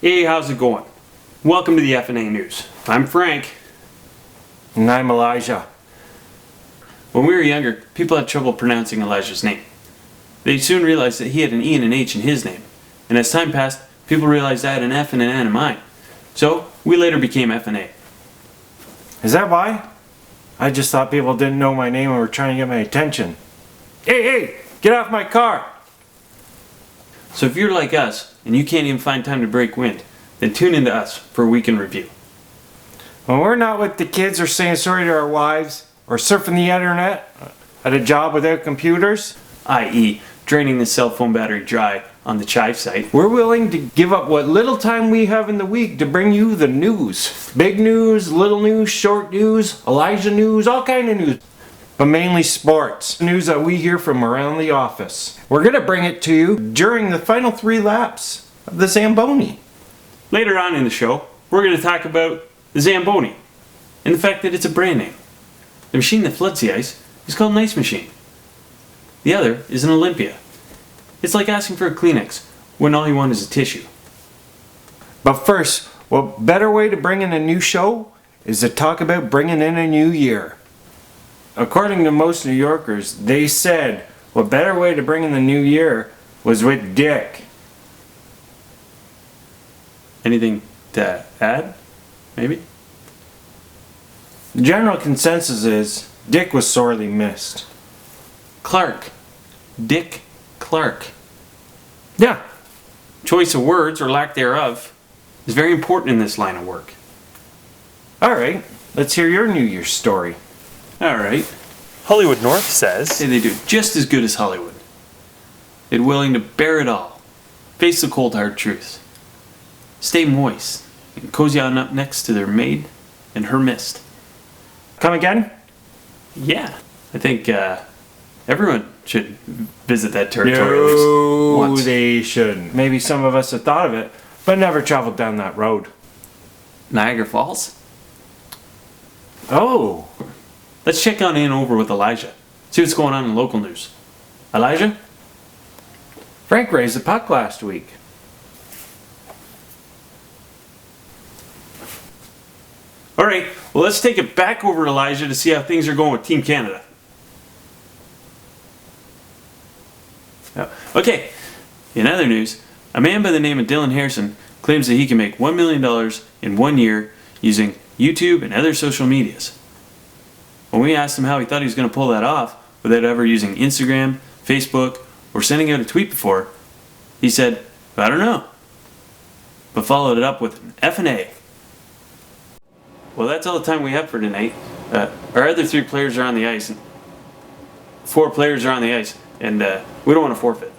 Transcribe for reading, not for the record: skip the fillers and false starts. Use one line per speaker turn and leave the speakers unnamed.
Hey, how's it going? Welcome to the FNA News. I'm Frank.
And I'm Elijah.
When we were younger, people had trouble pronouncing Elijah's name. They soon realized that he had an E and an H in his name. And as time passed, people realized I had an F and an N in mine. So, we later became FNA.
Is that why? I just thought people didn't know my name and were trying to get my attention. Hey, get off my car!
So if you're like us, and you can't even find time to break wind, then tune into us for a week in review.
When we're not with the kids or saying sorry to our wives, or surfing the internet, at a job without computers,
i.e. draining the cell phone battery dry on the Chive site,
we're willing to give up what little time we have in the week to bring you the news. Big news, little news, short news, Elijah news, all kind of news. But mainly sports. News that we hear from around the office. We're going to bring it to you during the final 3 laps of the Zamboni.
Later on in the show, we're going to talk about the Zamboni and the fact that it's a brand name. The machine that floods the ice is called an ice machine. The other is an Olympia. It's like asking for a Kleenex when all you want is a tissue.
But first, what better way to bring in a new show is to talk about bringing in a new year. According to most New Yorkers, they said what better way to bring in the new year was with Dick.
Anything to add? Maybe?
The general consensus is Dick was sorely missed.
Clark. Dick Clark.
Yeah.
Choice of words, or lack thereof, is very important in this line of work.
Alright, let's hear your New Year's story.
Alright.
Hollywood North says,
Say they do just as good as Hollywood. They're willing to bear it all. Face the cold hard truth. Stay moist and cozy on up next to their maid and her mist.
Come again?
Yeah, I think everyone should visit that territory at least
No,
once.
they shouldn't. Maybe some of us have thought of it, but never traveled down that road.
Niagara Falls?
Oh,
Let's check on in over with Elijah. See what's going on in local news. Elijah?
Frank raised the puck last week.
Alright, well let's take it back over to Elijah to see how things are going with Team Canada. Okay, in other news, a man by the name of Dylan Harrison claims that he can make $1 million in 1 year using YouTube and other social medias. When we asked him how he thought he was going to pull that off without ever using Instagram, Facebook, or sending out a tweet before, he said, I don't know, but followed it up with an F&A. Well, that's all the time we have for tonight. Our other 3 players are on the ice. 4 players are on the ice, and we don't want to forfeit.